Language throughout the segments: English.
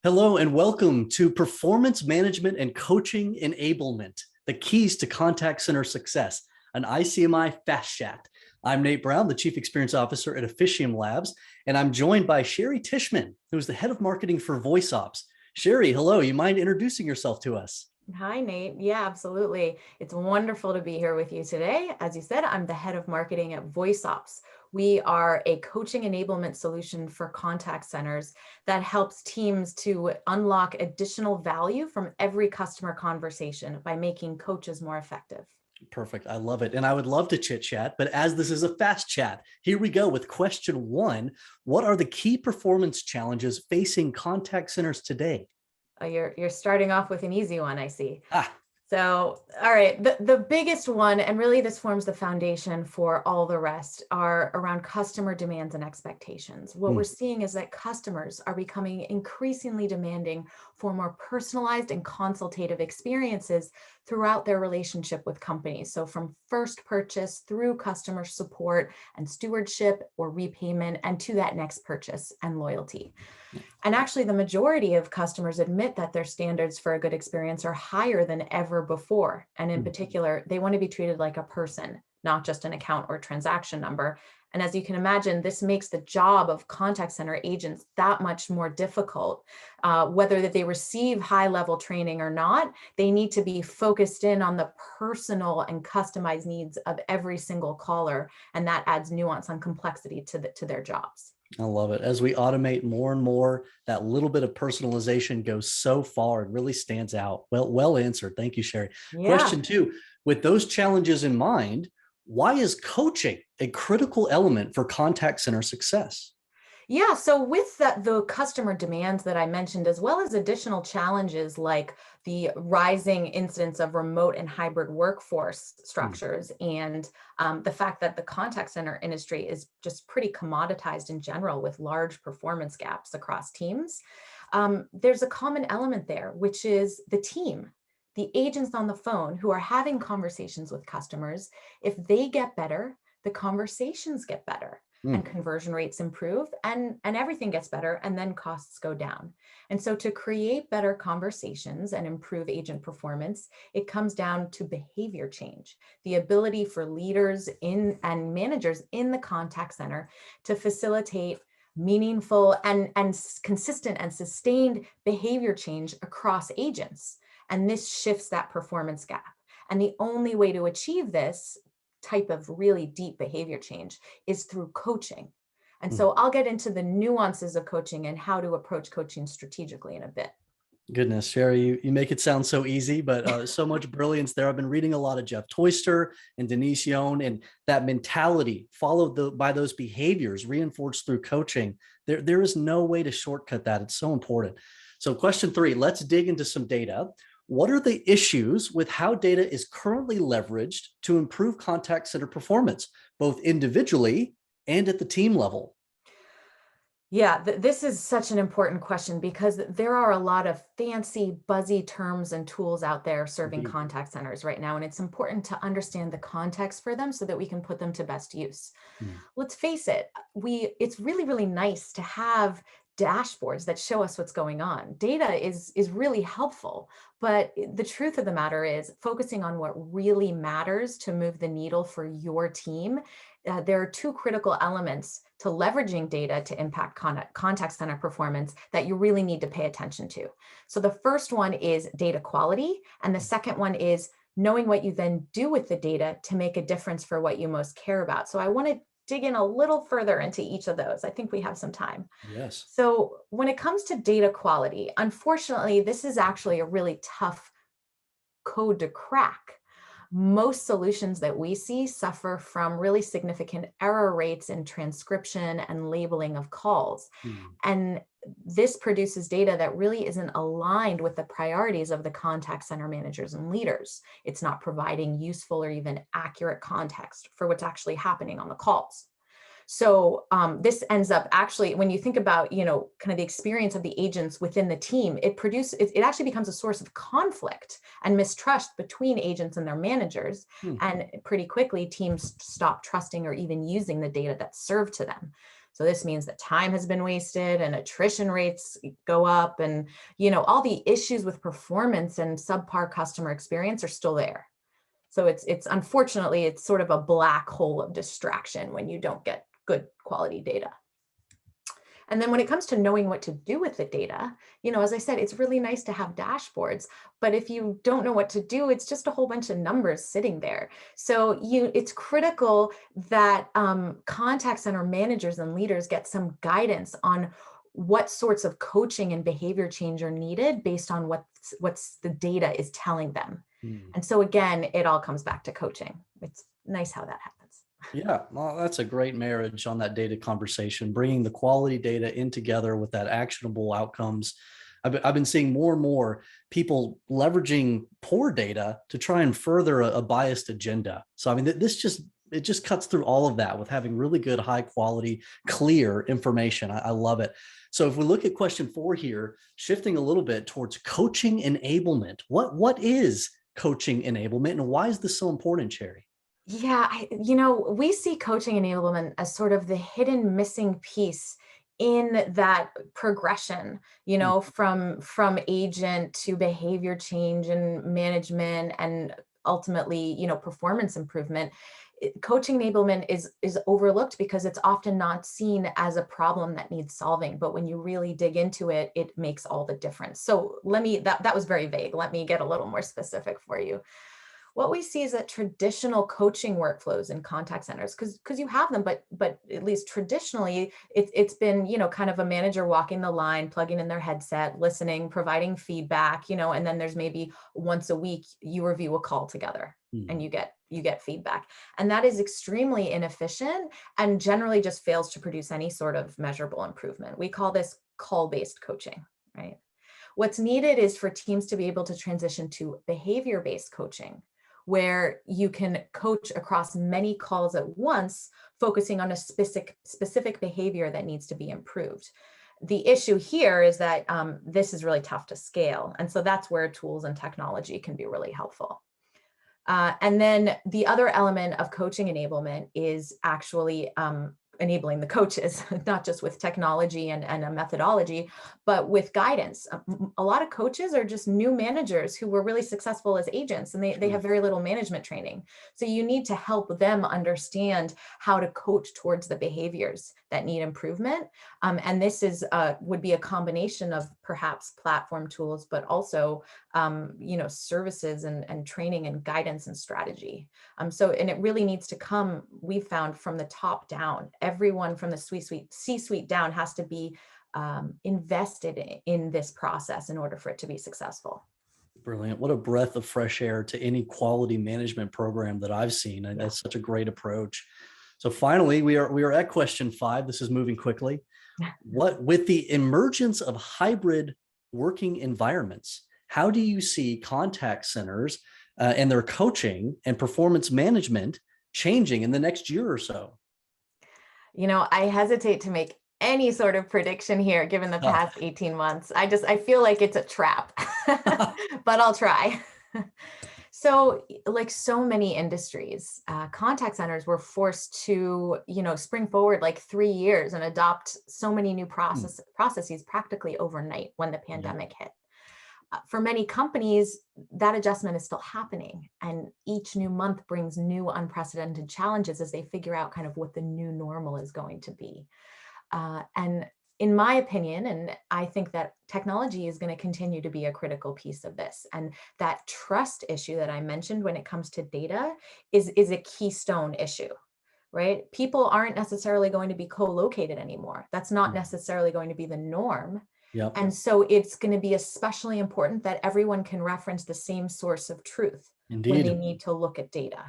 Hello and welcome to Performance Management and Coaching Enablement, the keys to contact center success, an ICMI FastChat. I'm Nate Brown, the Chief Experience Officer at Officium Labs, and I'm joined by Shari Tishman, who's the Head of Marketing for VoiceOps. Shari, hello, you mind introducing yourself to us? Hi, Nate. Yeah, absolutely. It's wonderful to be here with you today. As you said, I'm the head of marketing at VoiceOps. We are a coaching enablement solution for contact centers that helps teams to unlock additional value from every customer conversation by making coaches more effective. Perfect. I love it. And I would love to chit chat, but as this is a fast chat, here we go with question one. What are the key performance challenges facing contact centers today? You're starting off with an easy one, I see. Ah, So, all right, the biggest one, and really this forms the foundation for all the rest, are around customer demands and expectations. What we're seeing is that customers are becoming increasingly demanding for more personalized and consultative experiences throughout their relationship with companies. So from first purchase through customer support and stewardship or repayment, and to that next purchase and loyalty. And actually, the majority of customers admit that their standards for a good experience are higher than ever before. And in particular, they want to be treated like a person, not just an account or transaction number. And as you can imagine, this makes the job of contact center agents that much more difficult. Whether that they receive high-level training or not, they need to be focused in on the personal and customized needs of every single caller. And that adds nuance and complexity to their jobs. I love it. As we automate more and more, that little bit of personalization goes so far. It really stands out. Well answered. Thank you, Shari. Yeah. Question two, with those challenges in mind, why is coaching a critical element for contact center success? Yeah, so with the customer demands that I mentioned, as well as additional challenges like the rising incidence of remote and hybrid workforce Hmm. structures, and the fact that the contact center industry is just pretty commoditized in general with large performance gaps across teams, there's a common element there, which is the team. The agents on the phone who are having conversations with customers, if they get better, the conversations get better and Hmm. conversion rates improve and everything gets better and then costs go down. And so to create better conversations and improve agent performance, it comes down to behavior change, the ability for leaders in and managers in the contact center to facilitate meaningful and consistent and sustained behavior change across agents. And this shifts that performance gap. And the only way to achieve this type of really deep behavior change is through coaching. And Hmm. so I'll get into the nuances of coaching and how to approach coaching strategically in a bit. Goodness, Shari, you make it sound so easy, but so much brilliance there. I've been reading a lot of Jeff Toyster and Denise Yohn, and that mentality followed by those behaviors reinforced through coaching. There is no way to shortcut that. It's so important. So question three, let's dig into some data. What are the issues with how data is currently leveraged to improve contact center performance, both individually and at the team level? Yeah, this is such an important question because there are a lot of fancy, buzzy terms and tools out there serving Indeed. contact centers right now. And it's important to understand the context for them so that we can put them to best use. Hmm. Let's face it, it's really, really nice to have dashboards that show us what's going on. Data is really helpful, but the truth of the matter is focusing on what really matters to move the needle for your team. There are two critical elements to leveraging data to impact contact center performance that you really need to pay attention to. So the first one is data quality, and the second one is knowing what you then do with the data to make a difference for what you most care about. So I want to dig in a little further into each of those. I think we have some time. Yes. So when it comes to data quality, unfortunately, this is actually a really tough code to crack. Most solutions that we see suffer from really significant error rates in transcription and labeling of calls. Hmm. And this produces data that really isn't aligned with the priorities of the contact center managers and leaders. It's not providing useful or even accurate context for what's actually happening on the calls. So this ends up actually, when you think about, kind of the experience of the agents within the team, it actually becomes a source of conflict and mistrust between agents and their managers. Hmm. And pretty quickly, teams stop trusting or even using the data that's served to them. So this means that time has been wasted and attrition rates go up, and all the issues with performance and subpar customer experience are still there. So it's unfortunately, it's sort of a black hole of distraction when you don't get good quality data. And then when it comes to knowing what to do with the data, as I said, it's really nice to have dashboards, but if you don't know what to do, it's just a whole bunch of numbers sitting there. So it's critical that contact center managers and leaders get some guidance on what sorts of coaching and behavior change are needed based on what's the data is telling them. And so again, it all comes back to coaching. It's nice how that happens. Yeah, well, that's a great marriage on that data conversation, bringing the quality data in together with that actionable outcomes. I've been seeing more and more people leveraging poor data to try and further a biased agenda. So, I mean, it just cuts through all of that with having really good, high quality, clear information. I love it. So if we look at question 4 here, shifting a little bit towards coaching enablement, what is coaching enablement and why is this so important, Shari? Yeah, we see coaching enablement as sort of the hidden missing piece in that progression, from agent to behavior change and management and ultimately, performance improvement. Coaching enablement is overlooked because it's often not seen as a problem that needs solving, but when you really dig into it, it makes all the difference. So that was very vague. Let me get a little more specific for you. What we see is that traditional coaching workflows in contact centers, because you have them, but at least traditionally, it's been, kind of a manager walking the line, plugging in their headset, listening, providing feedback, and then there's maybe once a week you review a call together and you get feedback. And that is extremely inefficient and generally just fails to produce any sort of measurable improvement. We call this call-based coaching, right? What's needed is for teams to be able to transition to behavior-based coaching, where you can coach across many calls at once, focusing on a specific behavior that needs to be improved. The issue here is that this is really tough to scale. And so that's where tools and technology can be really helpful. And then the other element of coaching enablement is actually enabling the coaches, not just with technology and a methodology, but with guidance. A lot of coaches are just new managers who were really successful as agents, and they have very little management training. So you need to help them understand how to coach towards the behaviors that need improvement. And this would be a combination of perhaps platform tools, but also services and training and guidance and strategy. And it really needs to come, we've found, from the top down. Everyone from the C-suite down has to be invested in this process in order for it to be successful. Brilliant. What a breath of fresh air to any quality management program that I've seen. And that's such a great approach. So finally, we are at question 5. This is moving quickly. With the emergence of hybrid working environments, how do you see contact centers and their coaching and performance management changing in the next year or so? I hesitate to make any sort of prediction here, given the past 18 months. I feel like it's a trap, but I'll try. So like so many industries, contact centers were forced to, spring forward like 3 years and adopt so many new processes practically overnight when the pandemic hit. For many companies, that adjustment is still happening, and each new month brings new unprecedented challenges as they figure out kind of what the new normal is going to be. And in my opinion, and I think that technology is going to continue to be a critical piece of this. And that trust issue that I mentioned when it comes to data is a keystone issue, right? People aren't necessarily going to be co-located anymore. That's not necessarily going to be the norm. Yep. And so it's going to be especially important that everyone can reference the same source of truth when they need to look at data.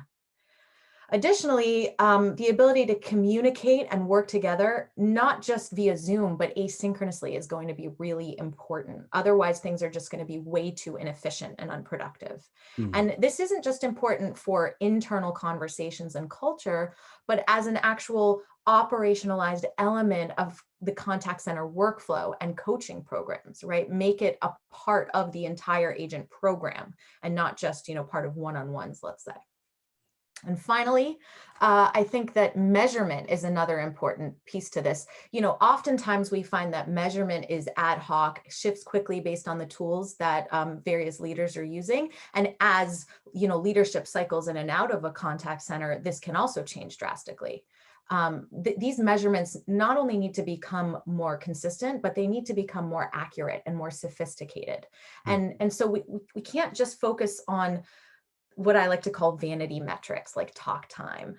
Additionally, the ability to communicate and work together, not just via Zoom, but asynchronously, is going to be really important. Otherwise, things are just going to be way too inefficient and unproductive. And this isn't just important for internal conversations and culture, but as an actual operationalized element of the contact center workflow and coaching programs, right? Make it a part of the entire agent program and not just, part of one-on-ones, let's say. And finally, I think that measurement is another important piece to this. Oftentimes we find that measurement is ad hoc, shifts quickly based on the tools that various leaders are using. And as leadership cycles in and out of a contact center, this can also change drastically. These measurements not only need to become more consistent, but they need to become more accurate and more sophisticated. And so we can't just focus on what I like to call vanity metrics like talk time,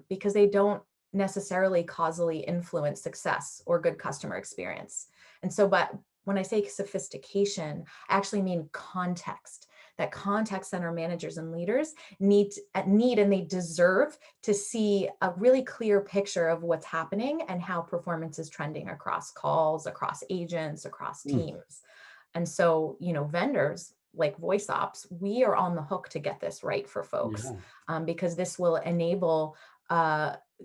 because they don't necessarily causally influence success or good customer experience. And so, but when I say sophistication, I actually mean context, that contact center managers and leaders need and they deserve to see a really clear picture of what's happening and how performance is trending across calls, across agents, across teams. And so, vendors like VoiceOps, we are on the hook to get this right for folks, because this will enable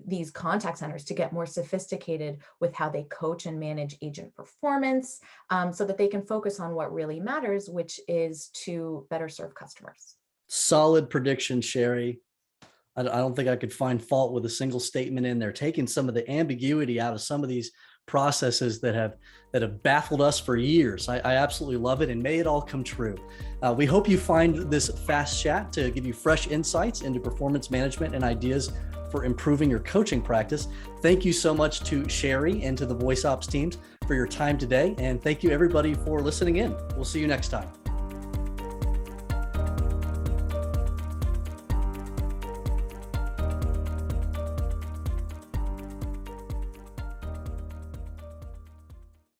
these contact centers to get more sophisticated with how they coach and manage agent performance, so that they can focus on what really matters, which is to better serve customers. Solid prediction, Shari. I don't think I could find fault with a single statement in there, taking some of the ambiguity out of some of these processes that have baffled us for years. I absolutely love it, and may it all come true. We hope you find this Fast Chat to give you fresh insights into performance management and ideas for improving your coaching practice. Thank you so much to Shari and to the VoiceOps teams for your time today, and thank you everybody for listening in. We'll see you next time.